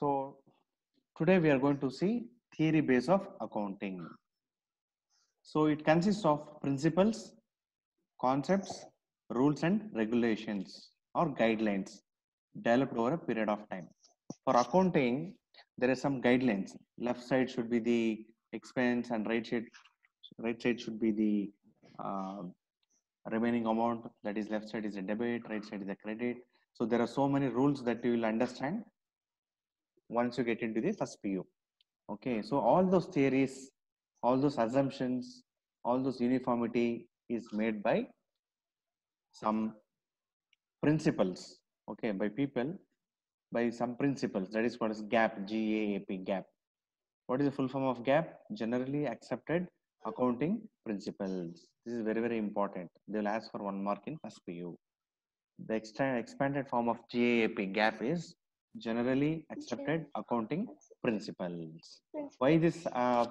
So today we are going to see theory base of accounting. So it consists of principles, concepts, rules and regulations or guidelines developed over a period of time. For accounting, there are some guidelines. Left side should be the expense and right side should be the uh, remaining amount. That is, left side is a debit, right side is a credit. So there are so many rules that you will understand once you get into the first PU. Okay, so all those theories, all those assumptions, all those uniformity is made by some principles. Okay, by people, by some principles. That is what is GAP, G-A-A-P, GAP. What is the full form of GAP? Generally accepted accounting principles. This is very, very important. They will ask for 1 mark in first PU. The expanded form of GAAP, GAP is generally accepted accounting principles. Why this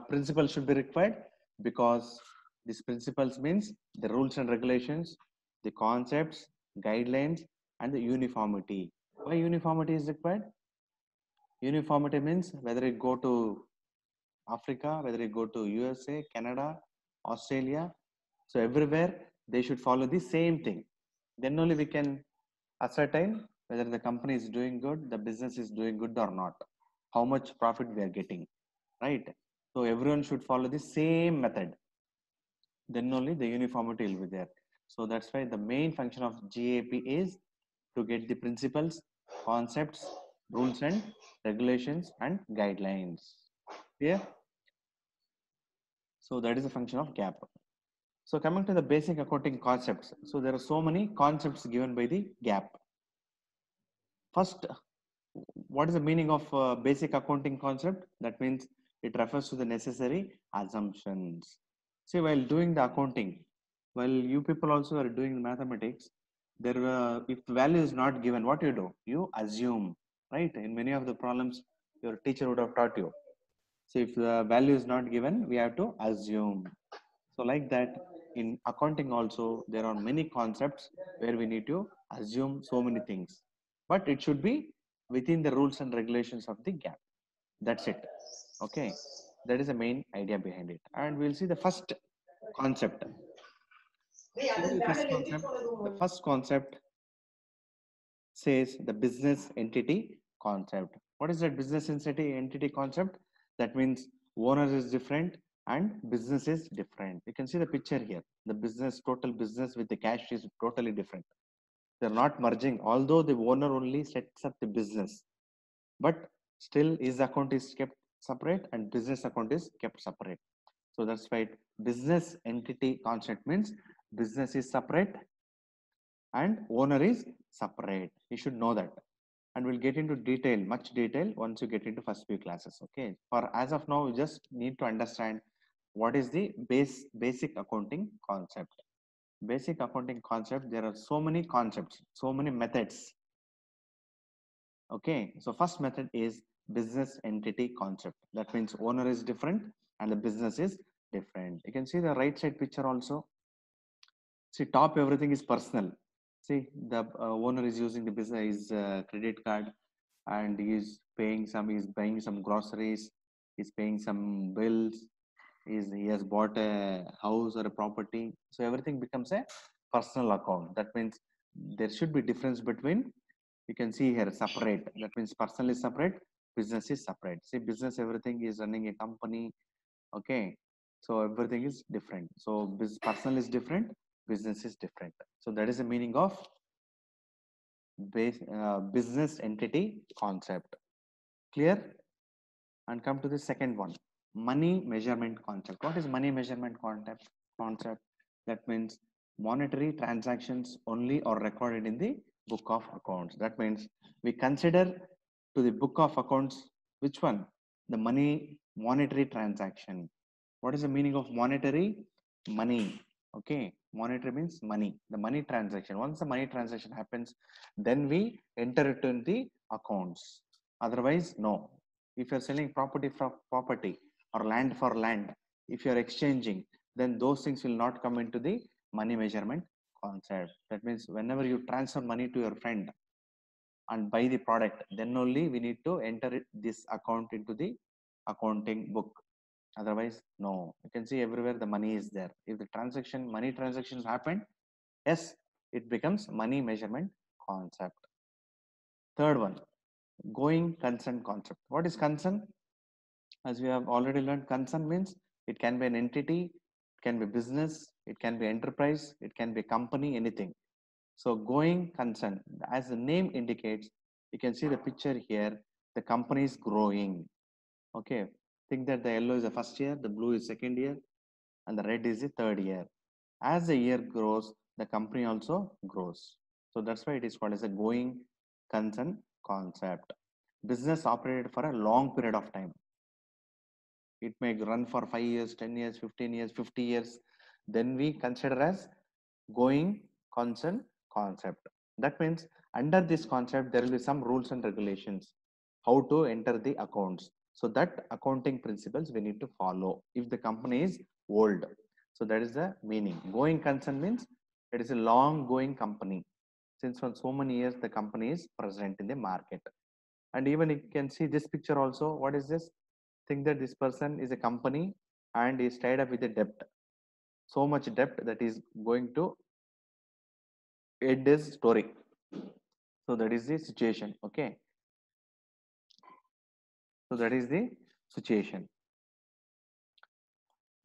principle should be required? Because these principles means the rules and regulations, the concepts, guidelines, and the uniformity. Why uniformity is required? Uniformity means whether you go to Africa, whether you go to USA, Canada, Australia, so everywhere they should follow the same thing. Then only we can ascertain whether the company is doing good, the business is doing good or not, how much profit we are getting, right? So everyone should follow the same method. Then only the uniformity will be there. So that's why the main function of GAP is to get the principles, concepts, rules and regulations and guidelines. Clear? So that is the function of GAP. So coming to the basic accounting concepts. So there are so many concepts given by the GAP. First, what is the meaning of basic accounting concept? That means it refers to the necessary assumptions. See, while doing the accounting, while you people also are doing mathematics, there if the value is not given, what you do? You assume, right? In many of the problems, your teacher would have taught you. So if the value is not given, we have to assume. So like that, in accounting also, there are many concepts where we need to assume so many things. But it should be within the rules and regulations of the GAP. That's it. Okay. That is the main idea behind it. And we'll see the first concept. What is the first concept? The first concept says the business entity concept. What is that business entity concept? That means owner is different and business is different. You can see the picture here. The business, total business with the cash is totally different. They're not merging, although the owner only sets up the business, but still his account is kept separate and business account is kept separate. So that's why business entity concept means business is separate and owner is separate. You should know that. And we'll get into detail, much detail once you get into first few classes. Okay. For as of now, you just need to understand what is the basic accounting concept. Basic accounting concept, there are so many concepts, so many methods. Okay. So first method is business entity concept. That means owner is different and the business is different. You can see the right side picture also. See, top everything is personal. See, the owner is using the business credit card, and he's paying some. He's buying some groceries. He's paying some bills. He has bought a house or a property. So everything becomes a personal account. That means there should be difference between. You can see here separate. That means personal is separate, business is separate. See, business everything is running a company. Okay, so everything is different. So personal is different, business is different. So that is the meaning of business entity concept. Clear? And come to the second one, money measurement concept. What is money measurement concept? That means monetary transactions only are recorded in the book of accounts. That means we consider to the book of accounts which one? The monetary transaction. What is the meaning of monetary? Money. Okay, monetary means money. The money transaction. Once the money transaction happens, then we enter it in the accounts. Otherwise, no. If you're selling property for property or land for land, if you're exchanging, then those things will not come into the money measurement concept. That means whenever you transfer money to your friend, and buy the product, then only we need to enter this account into the accounting book. Otherwise, no. You can see everywhere the money is there. If the money transactions happen, yes, it becomes money measurement concept. Third one, going concern concept. What is concern? As we have already learned, concern means it can be an entity, it can be business, it can be enterprise, it can be company, anything. So going concern, as the name indicates, you can see the picture here, the company is growing. Okay, think that the yellow is the first year, the blue is second year, and the red is the third year. As the year grows, the company also grows. So that's why it is called as a going concern concept. Business operated for a long period of time. It may run for 5 years, 10 years, 15 years, 50 years. Then we consider as going concern concept. That means under this concept, there will be some rules and regulations how to enter the accounts. So that accounting principles we need to follow if the company is old. So that is the meaning. Going concern means it is a long going company. Since for so many years, the company is present in the market. And even you can see this picture also. What is this? Think that this person is a company and is tied up with a debt. So much debt that is going to end his story. So that is the situation. Okay. So that is the situation.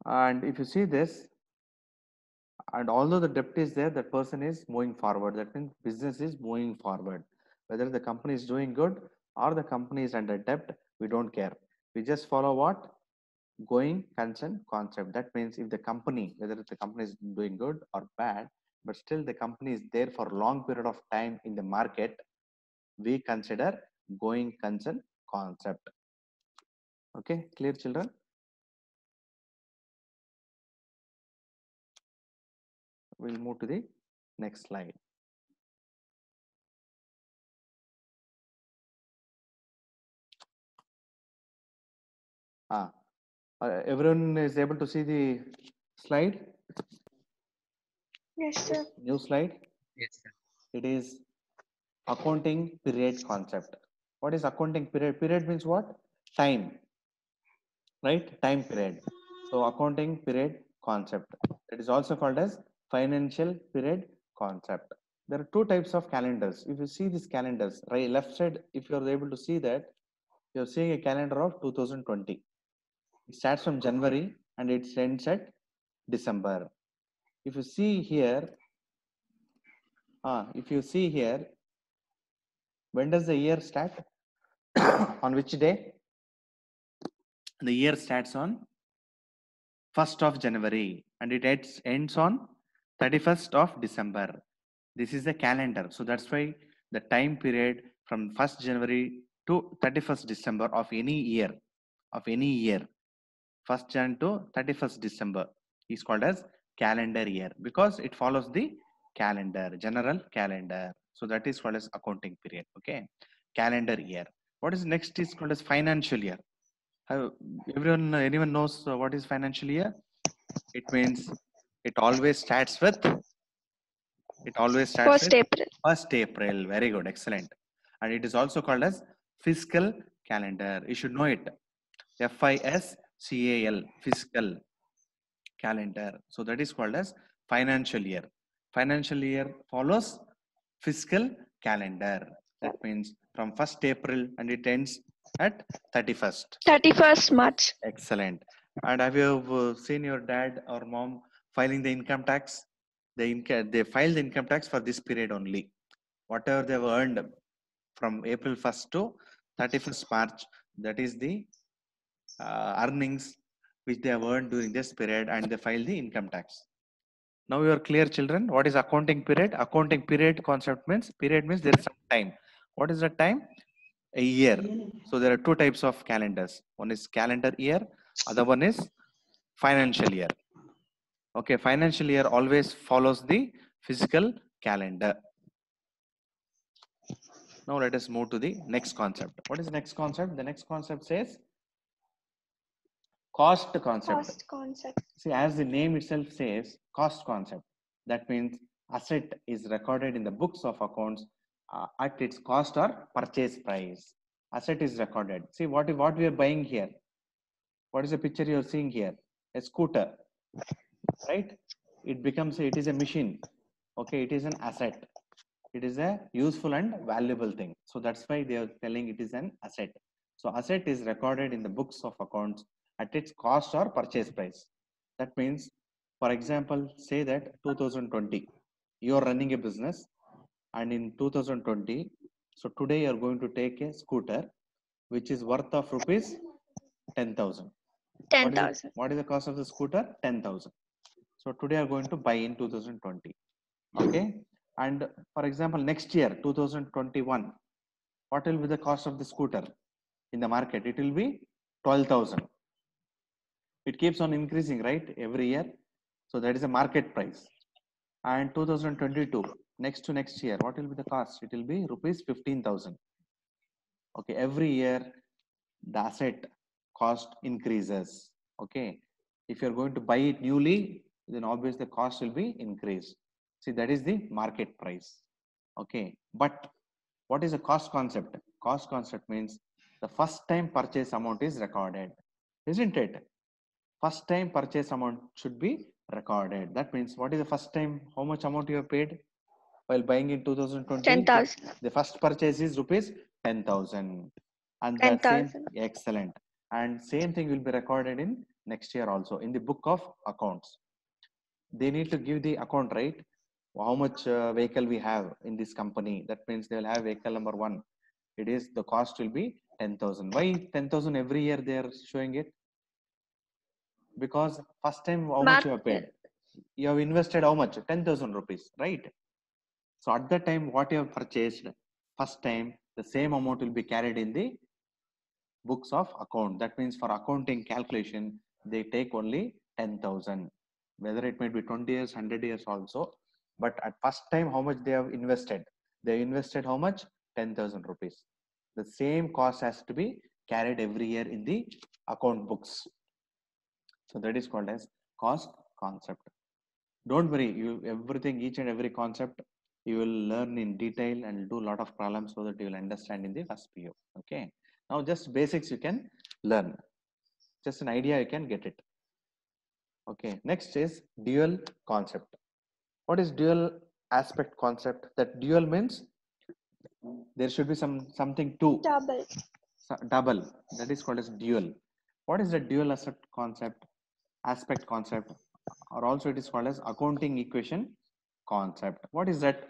And if you see this, and although the debt is there, that person is moving forward. That means business is moving forward. Whether the company is doing good or the company is under debt, we don't care. We just follow what? Going concern concept. That means if the company, whether the company is doing good or bad, but still the company is there for a long period of time in the market, we consider going concern concept. Okay, clear children? We'll move to the next slide. Everyone is able to see the slide? Yes, sir. New slide? Yes, sir. It is accounting period concept. What is accounting period? Period means what? Time, right? Time period. So accounting period concept. It is also called as financial period concept. There are two types of calendars. If you see these calendars, right, left side, if you are able to see that, you're seeing a calendar of 2020. It starts from January and it ends at December. If you see here, when does the year start? On which day? The year starts on 1st of January and it ends on 31st of December. This is the calendar. So that's why the time period from 1st January to 31st December of any year, 1st Jan to 31st December is called as calendar year because it follows the calendar, general calendar. So that is called as accounting period. Okay, calendar year. What is next is called as financial year. Anyone knows what is financial year? It means it always starts with 1st April. 1st April. Very good, excellent. And it is also called as fiscal calendar. You should know it. FISCAL, fiscal calendar. So that is called as financial year. Financial year follows fiscal calendar. That means from 1st April and it ends at 31st. 31st March. Excellent. And have you seen your dad or mom filing the income tax? They file the income tax for this period only. Whatever they've earned from April 1st to 31st March, that is the earnings which they have earned during this period and they file the income tax. Now you are clear, children. What is accounting period? Accounting period concept means there is some time. What is the time? A year. So there are two types of calendars. One is calendar year, other one is financial year. Okay, financial year always follows the fiscal calendar. Now let us move to the next concept. What is the next concept? The next concept says cost concept. Cost concept. See, as the name itself says, cost concept. That means asset is recorded in the books of accounts at its cost or purchase price. Asset is recorded. See what we are buying here. What is the picture you are seeing here? A scooter, right? It is a machine. Okay, it is an asset. It is a useful and valuable thing. So that's why they are telling it is an asset. So asset is recorded in the books of accounts at its cost or purchase price. That means, for example, say that 2020, you are running a business, and in 2020, so today you are going to take a scooter which is worth of rupees 10,000. What is it? 10,000. What is the cost of the scooter? 10,000. So today you are going to buy in 2020. Okay. And for example, next year, 2021, what will be the cost of the scooter in the market? It will be 12,000. It keeps on increasing, right? Every year. So that is a market price. And 2022, next year, what will be the cost? It will be rupees 15,000. Okay. Every year, the asset cost increases. Okay. If you're going to buy it newly, then obviously the cost will be increased. See, that is the market price. Okay. But what is a cost concept? Cost concept means the first time purchase amount is recorded, isn't it? First time purchase amount should be recorded. That means what is the first time, how much amount you have paid while buying in 2020? 10,000. The first purchase is rupees 10,000. And that same, 10,000. excellent. And same thing will be recorded in next year also in the book of accounts. They need to give the account, right? How much vehicle we have in this company. That means they will have vehicle number 1. It is the cost will be 10,000. Why 10,000 every year they are showing it? Because first time how much you have paid? You have invested how much? 10,000 rupees, right? So at that time, what you have purchased first time, the same amount will be carried in the books of account. That means for accounting calculation, they take only 10,000. Whether it might be 20 years, 100 years also. But at first time, how much they have invested? They invested how much? 10,000 rupees. The same cost has to be carried every year in the account books. So that is called as cost concept. Don't worry, you everything, each and every concept you will learn in detail and do a lot of problems so that you will understand in the first PO. Okay. Now just basics you can learn. Just an idea you can get it. Okay. Next is dual concept. What is dual aspect concept? That dual means there should be something two. Double. Double. That is called as dual. What is the dual aspect concept? Or also it is called as accounting equation concept. What is that?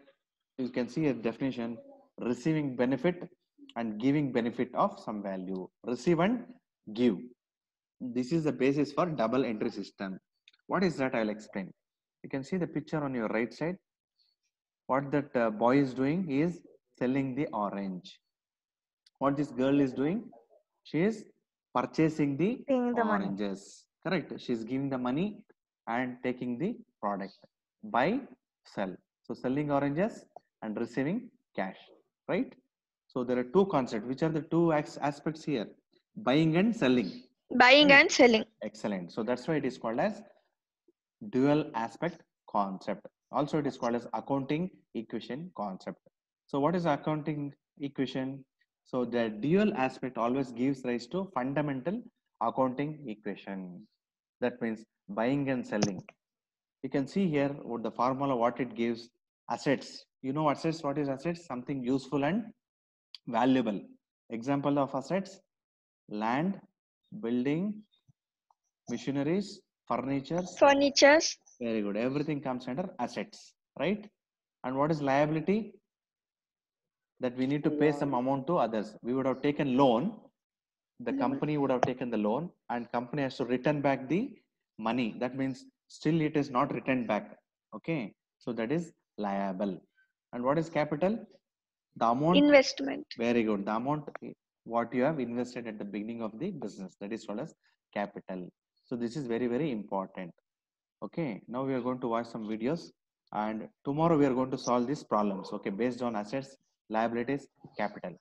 You can see a definition: receiving benefit and giving benefit of some value. Receive and give. This is the basis for double entry system. What is that? I'll explain. You can see the picture on your right side. What that boy is doing is selling the orange. What this girl is doing? She is purchasing the Paying the money. oranges. Correct. She is giving the money and taking the product. Buy, sell. So selling oranges and receiving cash. Right. So there are two concepts. Which are the two aspects here? Buying and selling. Buying Right. and selling. Excellent. So that's why it is called as dual aspect concept. Also, it is called as accounting equation concept. So what is accounting equation? So the dual aspect always gives rise to fundamental accounting equation. That means buying and selling. You can see here what the formula, what it gives. Assets. You know assets, what is assets? Something useful and valuable. Example of assets: land, building, machineries, furnitures. Furnitures. Very good. Everything comes under assets, right? And what is liability? That we need to pay some amount to others. We would have taken loan. The company would have taken the loan, and company has to return back the money. That means still it is not returned back. Okay. So that is liable. And what is capital? The amount. Investment. Very good. The amount what you have invested at the beginning of the business. That is called as capital. So this is very, very important. Okay, now we are going to watch some videos, and tomorrow we are going to solve these problems. Okay, based on assets, liabilities, capital.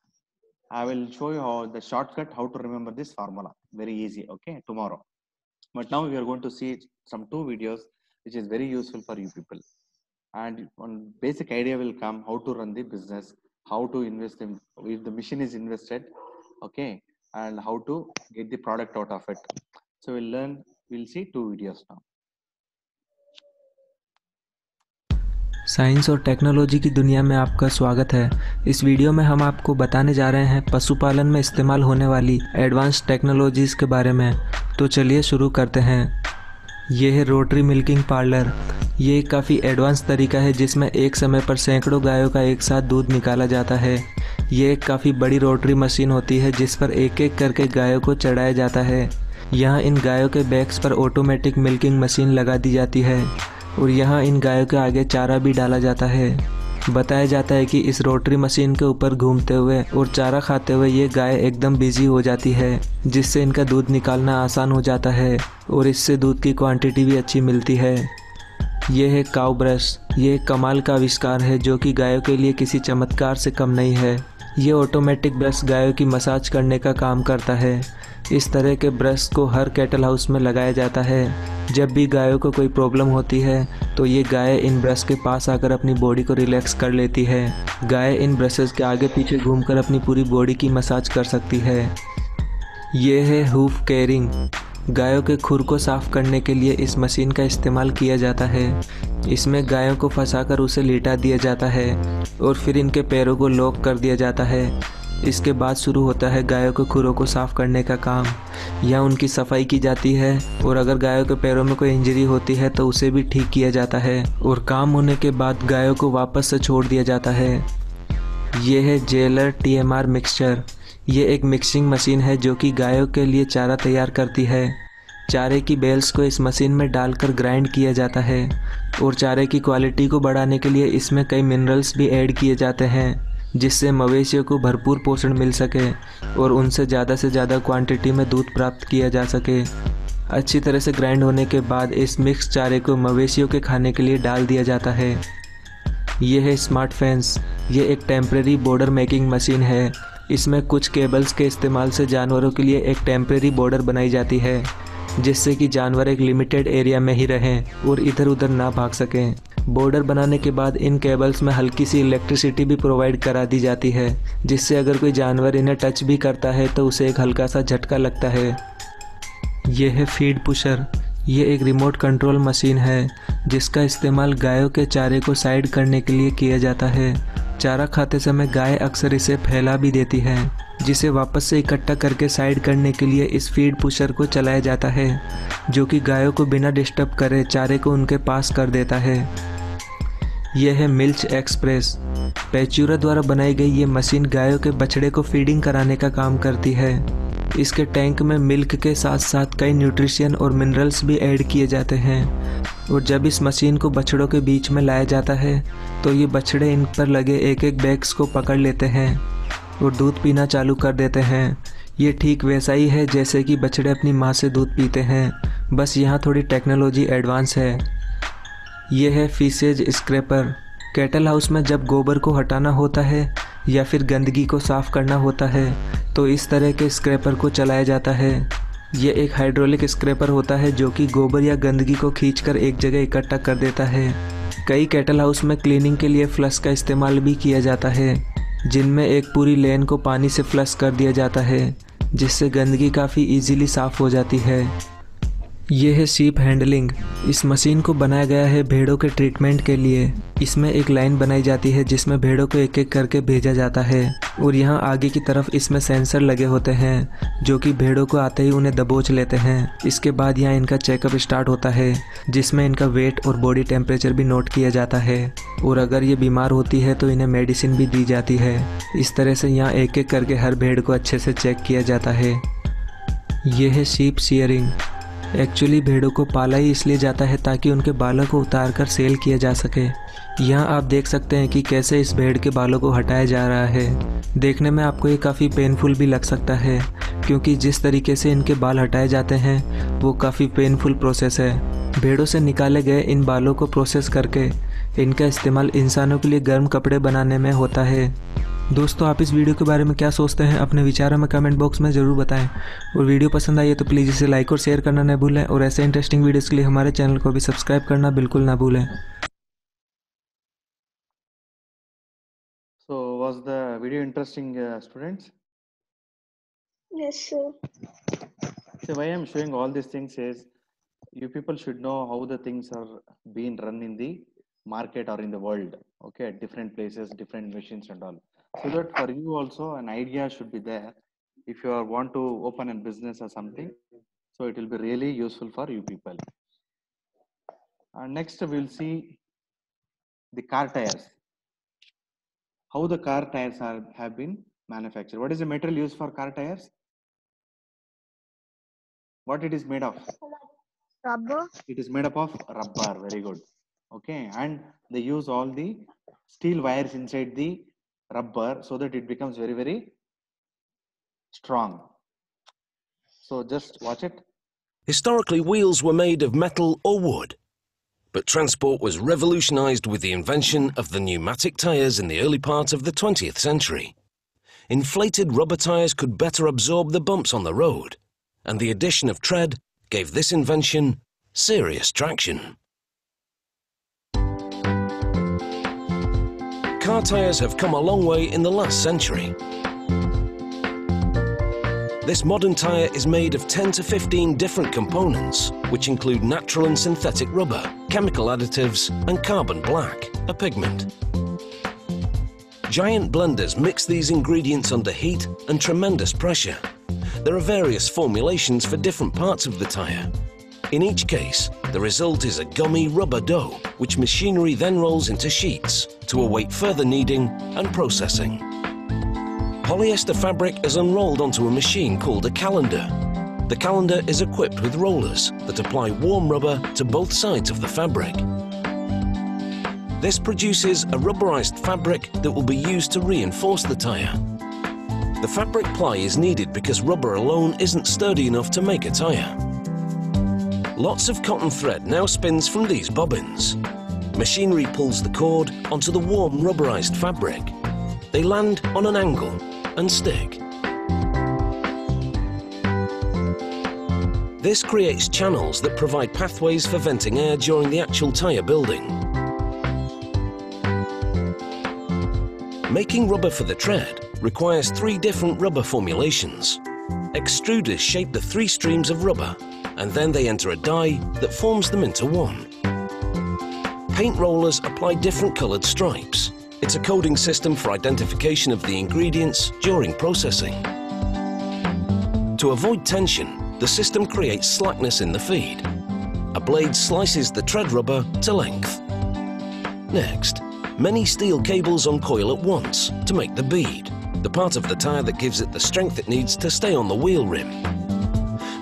I will show you how the shortcut, how to remember this formula. Very easy. Okay, tomorrow. But now we are going to see some two videos which is very useful for you people. And one basic idea will come how to run the business. how to invest in, if the machine is invested, okay, and how to get the product out of it. So we'll see 2 videos now. Science और technology की दुनिया में आपका स्वागत है। इस video में हम आपको बताने जा रहे हैं पशुपालन में इस्तेमाल होने वाली एडवांस टेक्नोलॉजीज़ के बारे में। तो चलिए शुरू करते हैं। ये है रोटरी मिल्किंग पार्लर। ये एक काफ़ी एडवांस तरीका है जिसमें एक समय पर सैकड़ों गायों का एक साथ दूध निकाला जाता है। ये एक काफ़ी बड़ी रोटरी मशीन होती है जिस पर एक एक करके गायों को चढ़ाया जाता है। यहाँ इन गायों के बैक्स पर ऑटोमेटिक मिल्किंग मशीन लगा दी जाती है और यहाँ इन गायों के आगे चारा भी डाला जाता है। बताया जाता है कि इस रोटरी मशीन के ऊपर घूमते हुए और चारा खाते हुए ये गाय एकदम बिजी हो जाती है, जिससे इनका दूध निकालना आसान हो जाता है और इससे दूध की क्वांटिटी भी अच्छी मिलती है। ये है काऊ ब्रश। ये एक कमाल का आविष्कार है जो कि गायों के लिए किसी चमत्कार से कम नहीं है। ये ऑटोमेटिक ब्रश गायों की मसाज करने का काम करता है। इस तरह के ब्रश को हर कैटल हाउस में लगाया जाता है। जब भी गायों को कोई प्रॉब्लम होती है तो ये गाय इन ब्रश के पास आकर अपनी बॉडी को रिलैक्स कर लेती है। गाय इन ब्रशेस के आगे पीछे घूमकर अपनी पूरी बॉडी की मसाज कर सकती है। ये है हूफ केयरिंग। गायों के खुर को साफ़ करने के लिए इस मशीन का इस्तेमाल किया जाता है। इसमें गायों को फंसाकर उसे लेटा दिया जाता है और फिर इनके पैरों को लॉक कर दिया जाता है। इसके बाद शुरू होता है गायों के खुरों को साफ़ करने का काम। यहाँ उनकी सफाई की जाती है और अगर गायों के पैरों में कोई इंजरी होती है तो उसे भी ठीक किया जाता है और काम होने के बाद गायों को वापस से छोड़ दिया जाता है। ये है जेलर TMR मिक्सचर। ये एक मिक्सिंग मशीन है जो कि गायों के लिए चारा तैयार करती है। चारे की बेल्स को इस मशीन में डालकर ग्राइंड किया जाता है और चारे की क्वालिटी को बढ़ाने के लिए इसमें कई मिनरल्स भी ऐड किए जाते हैं, जिससे मवेशियों को भरपूर पोषण मिल सके और उनसे ज़्यादा से ज़्यादा क्वांटिटी में दूध प्राप्त किया जा सके। अच्छी तरह से ग्राइंड होने के बाद इस मिक्स चारे को मवेशियों के खाने के लिए डाल दिया जाता है। ये है स्मार्ट फेंस। ये एक टेम्प्रेरी बॉर्डर मेकिंग मशीन है। इसमें कुछ केबल्स के इस्तेमाल से जानवरों के लिए एक टेम्प्रेरी बॉर्डर बनाई जाती है, जिससे कि जानवर एक लिमिटेड एरिया में ही रहें और इधर उधर ना भाग सकें। बॉर्डर बनाने के बाद इन केबल्स में हल्की सी इलेक्ट्रिसिटी भी प्रोवाइड करा दी जाती है, जिससे अगर कोई जानवर इन्हें टच भी करता है तो उसे एक हल्का सा झटका लगता है। ये है फीड पुशर। ये एक रिमोट कंट्रोल मशीन है जिसका इस्तेमाल गायों के चारे को साइड करने के लिए किया जाता है। चारा खाते समय गाय अक्सर इसे फैला भी देती है, जिसे वापस से इकट्ठा करके साइड करने के लिए इस फीड पुशर को चलाया जाता है, जो कि गायों को बिना डिस्टर्ब करे चारे को उनके पास कर देता है। यह है मिल्च एक्सप्रेस। पैच्यूरा द्वारा बनाई गई ये मशीन गायों के बछड़े को फीडिंग कराने का काम करती है। इसके टैंक में मिल्क के साथ साथ कई न्यूट्रिशन और मिनरल्स भी ऐड किए जाते हैं और जब इस मशीन को बछड़ों के बीच में लाया जाता है तो ये बछड़े इन पर लगे एक एक बैग्स को पकड़ लेते हैं और दूध पीना चालू कर देते हैं। ये ठीक वैसा ही है जैसे कि बछड़े अपनी माँ से दूध पीते हैं, बस यहाँ थोड़ी टेक्नोलॉजी एडवांस है। ये है फीसेज स्क्रैपर। कैटल हाउस में जब गोबर को हटाना होता है या फिर गंदगी को साफ़ करना होता है तो इस तरह के स्क्रैपर को चलाया जाता है। ये एक हाइड्रोलिक स्क्रैपर होता है जो कि गोबर या गंदगी को खींचकर एक जगह इकट्ठा कर देता है। कई कैटल हाउस में क्लीनिंग के लिए फ्लश का इस्तेमाल भी किया जाता है, जिनमें एक पूरी लेन को पानी से फ्लश कर दिया जाता है, जिससे गंदगी काफ़ी इजीली साफ़ हो जाती है। ये है शीप हैंडलिंग। इस मशीन को बनाया गया है भेड़ों के ट्रीटमेंट के लिए। इसमें एक लाइन बनाई जाती है जिसमें भेड़ों को एक एक करके भेजा जाता है और यहाँ आगे की तरफ इसमें सेंसर लगे होते हैं जो कि भेड़ों को आते ही उन्हें दबोच लेते हैं। इसके बाद यहाँ इनका चेकअप स्टार्ट होता है जिसमें इनका वेट और बॉडी टेम्परेचर भी नोट किया जाता है और अगर ये बीमार होती है तो इन्हें मेडिसिन भी दी जाती है। इस तरह से यहाँ एक एक करके हर भेड़ को अच्छे से चेक किया जाता है। ये है शीप शियरिंग। एक्चुअली भेड़ों को पाला ही इसलिए जाता है ताकि उनके बालों को उतार कर सेल किया जा सके। यहाँ आप देख सकते हैं कि कैसे इस भेड़ के बालों को हटाया जा रहा है। देखने में आपको ये काफ़ी पेनफुल भी लग सकता है क्योंकि जिस तरीके से इनके बाल हटाए जाते हैं वो काफ़ी पेनफुल प्रोसेस है। भेड़ों से निकाले गए इन बालों को प्रोसेस करके इनका इस्तेमाल इंसानों के लिए गर्म कपड़े बनाने में होता है। दोस्तों, आप इस वीडियो के बारे में क्या सोचते हैं अपने विचारों में कमेंट बॉक्स में ज़रूर बताएं और वीडियो पसंद आई है तो प्लीज़ इसे लाइक और शेयर करना न भूलें और ऐसे इंटरेस्टिंग वीडियोस के लिए हमारे चैनल को भी सब्सक्राइब करना बिल्कुल ना भूलें। So was the video interesting, students? Yes, sir. So why I'm showing all these things is you people should know how the things are being run in the market or in the world. Okay, at different places, different machines and all. So that for you also an idea should be there. If you want to open a business or something, so it will be really useful for you people. Next we'll see the car tires. How the car tires have been manufactured. What is the material used for car tires? What it is made of? Rubber. It is made up of rubber. Very good. Okay, and they use all the steel wires inside the rubber so that it becomes very, very strong. So just watch it. Historically, wheels were made of metal or wood, but transport was revolutionized with the invention of the pneumatic tires in the early part of the 20th century. Inflated rubber tires could better absorb the bumps on the road, and the addition of tread gave this invention serious traction. Car tires have come a long way in the last century. This modern tyre is made of 10 to 15 different components, which include natural and synthetic rubber, chemical additives, and carbon black, a pigment. Giant blenders mix these ingredients under heat and tremendous pressure. There are various formulations for different parts of the tyre. In each case, the result is a gummy rubber dough, which machinery then rolls into sheets to await further kneading and processing. Polyester fabric is unrolled onto a machine called a calender. The calender is equipped with rollers that apply warm rubber to both sides of the fabric. This produces a rubberized fabric that will be used to reinforce the tyre. The fabric ply is needed because rubber alone isn't sturdy enough to make a tyre. Lots of cotton thread now spins from these bobbins. Machinery pulls the cord onto the warm rubberized fabric. They land on an angle and stick. This creates channels that provide pathways for venting air during the actual tyre building. Making rubber for the tread requires 3 different rubber formulations. Extruders shape the 3 streams of rubber, and then they enter a die that forms them into one. Paint rollers apply different coloured stripes. It's a coding system for identification of the ingredients during processing. To avoid tension, the system creates slackness in the feed. A blade slices the tread rubber to length. Next, many steel cables uncoil at once to make the bead, the part of the tyre that gives it the strength it needs to stay on the wheel rim.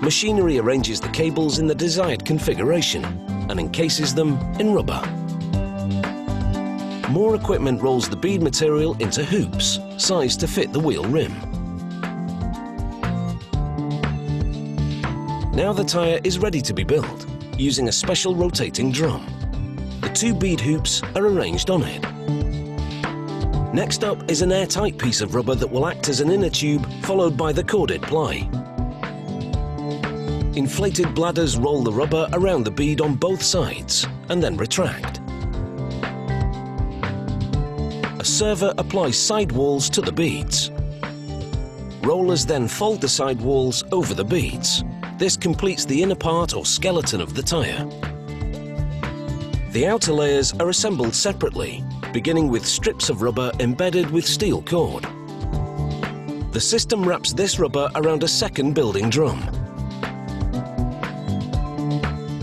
Machinery arranges the cables in the desired configuration and encases them in rubber. More equipment rolls the bead material into hoops, sized to fit the wheel rim. Now the tyre is ready to be built, using a special rotating drum. The 2 bead hoops are arranged on it. Next up is an airtight piece of rubber that will act as an inner tube, followed by the corded ply. Inflated bladders roll the rubber around the bead on both sides and then retract. A server applies sidewalls to the beads. Rollers then fold the sidewalls over the beads. This completes the inner part or skeleton of the tyre. The outer layers are assembled separately, beginning with strips of rubber embedded with steel cord. The system wraps this rubber around a second building drum.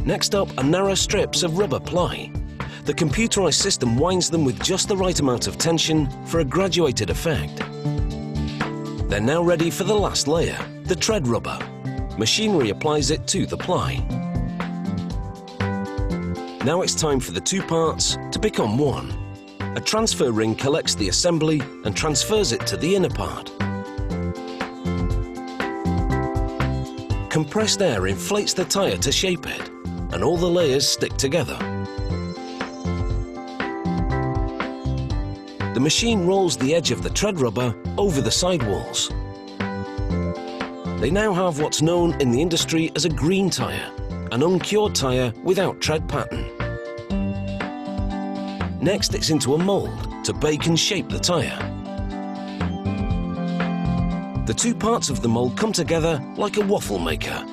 Next up are narrow strips of rubber ply. The computerized system winds them with just the right amount of tension for a graduated effect. They're now ready for the last layer, the tread rubber. Machinery applies it to the ply. Now it's time for the 2 parts to become one. A transfer ring collects the assembly and transfers it to the inner part. Compressed air inflates the tyre to shape it, and all the layers stick together. The machine rolls the edge of the tread rubber over the sidewalls. They now have what's known in the industry as a green tyre, an uncured tyre without tread pattern. Next, it's into a mould to bake and shape the tyre. The two parts of the mould come together like a waffle maker.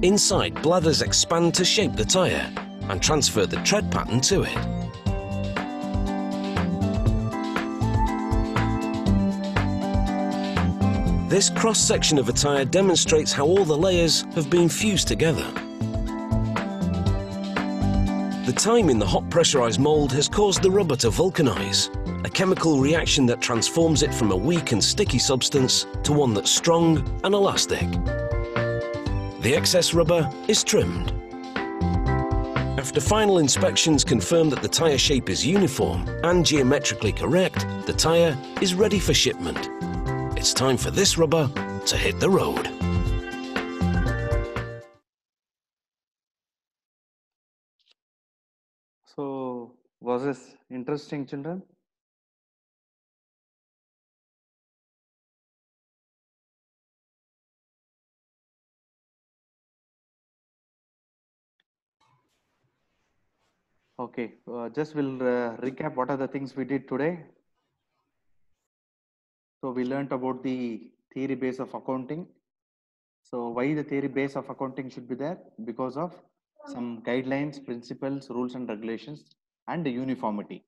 Inside, bladders expand to shape the tyre and transfer the tread pattern to it. This cross-section of a tyre demonstrates how all the layers have been fused together. The time in the hot pressurized mould has caused the rubber to vulcanize, a chemical reaction that transforms it from a weak and sticky substance to one that's strong and elastic. The excess rubber is trimmed. After final inspections confirm that the tyre shape is uniform and geometrically correct, the tyre is ready for shipment. It's time for this rubber to hit the road. So, was this interesting, children? Okay, just we'll recap what are the things we did today. So we learned about the theory base of accounting. So why the theory base of accounting should be there? Because of some guidelines, principles, rules and regulations and the uniformity.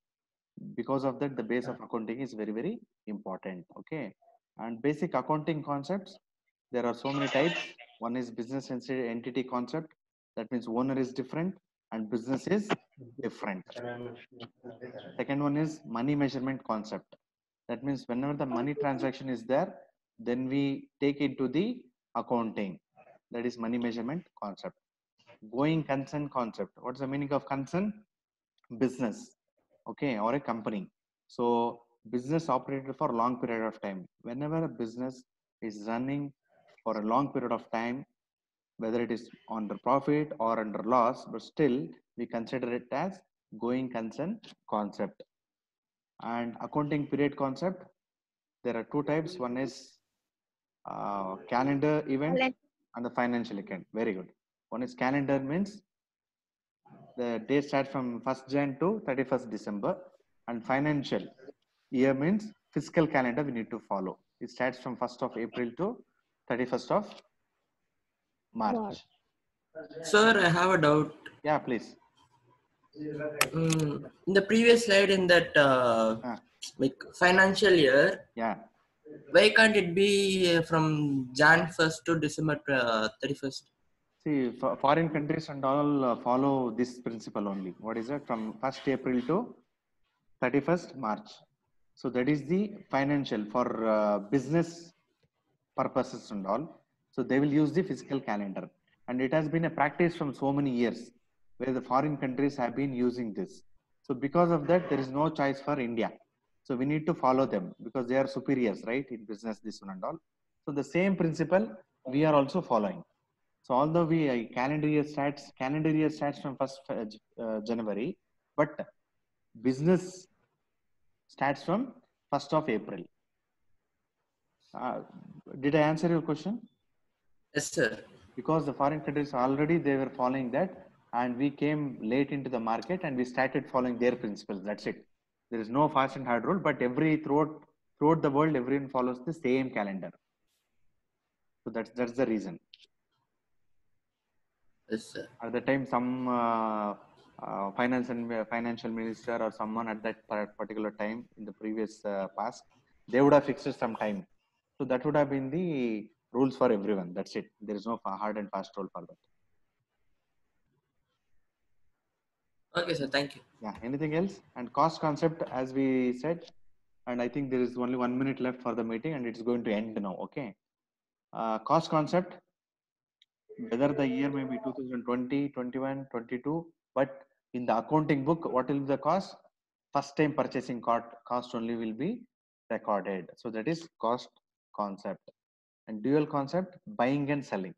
Because of that, the base of accounting is very, very important. Okay. And basic accounting concepts, there are so many types. One is business entity concept. That means owner is different and business is different. Second one is money measurement concept. That means whenever the money transaction is there, then we take it to the accounting. That is money measurement concept. Going concern concept. What's the meaning of concern? Business, okay, or a company. So business operated for a long period of time. Whenever a business is running for a long period of time, whether it is under profit or under loss, but still we consider it as going concern concept. And accounting period concept, there are two types. One is calendar event and the financial account. Very good. One is calendar, means the day starts from 1st Jan to 31st December, and financial year means fiscal calendar we need to follow. It starts from 1st of April to 31st of March. Sir, I have a doubt. Yeah, please. In the previous slide, in that like financial year, Yeah. why can't it be from Jan 1st to December 31st? See, foreign countries and all follow this principle only. What is it? From 1st April to 31st March. So that is the financial for business purposes and all. So they will use the fiscal calendar. And it has been a practice from so many years where the foreign countries have been using this. So because of that, there is no choice for India. So we need to follow them because they are superiors, right? In business, this one and all. So the same principle we are also following. So although we calendar year starts from 1st January, but business starts from 1st of April. Did I answer your question? Yes, sir. Because the foreign countries already they were following that, and we came late into the market and we started following their principles. That's it. There is no fast and hard rule, but throughout the world, everyone follows the same calendar. So that's the reason. Yes, sir. At the time, some financial minister or someone at that particular time in the previous past, they would have fixed some time. So that would have been the rules for everyone. That's it. There is no hard and fast rule for that. Okay, sir. Thank you. Yeah. Anything else? And cost concept, as we said, and I think there is only 1 minute left for the meeting, and it's going to end now. Okay. Cost concept, whether the year may be 2020, 21, 22, but in the accounting book, what will be the cost? First time purchasing cost only will be recorded. So that is cost concept. And dual concept, buying and selling.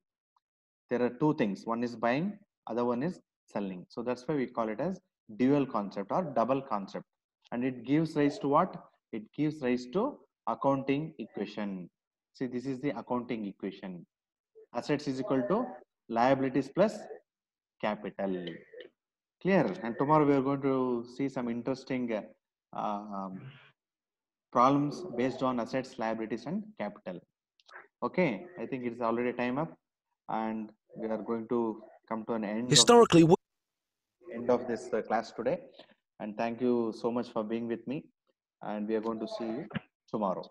There are two things. One is buying, other one is selling. So that's why we call it as dual concept or double concept. And it gives rise to what? It gives rise to accounting equation. See, this is the accounting equation. Assets is equal to liabilities plus capital. Clear? And tomorrow we are going to see some interesting problems based on assets, liabilities and capital. Okay, I think it's already time up, and we are going to come to an Historically, end of this class today. And thank you so much for being with me. And we are going to see you tomorrow.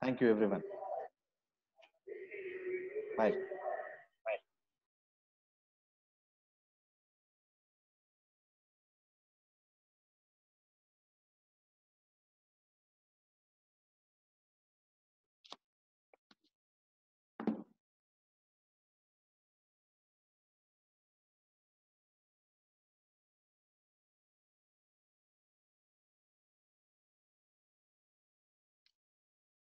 Thank you, everyone. Bye.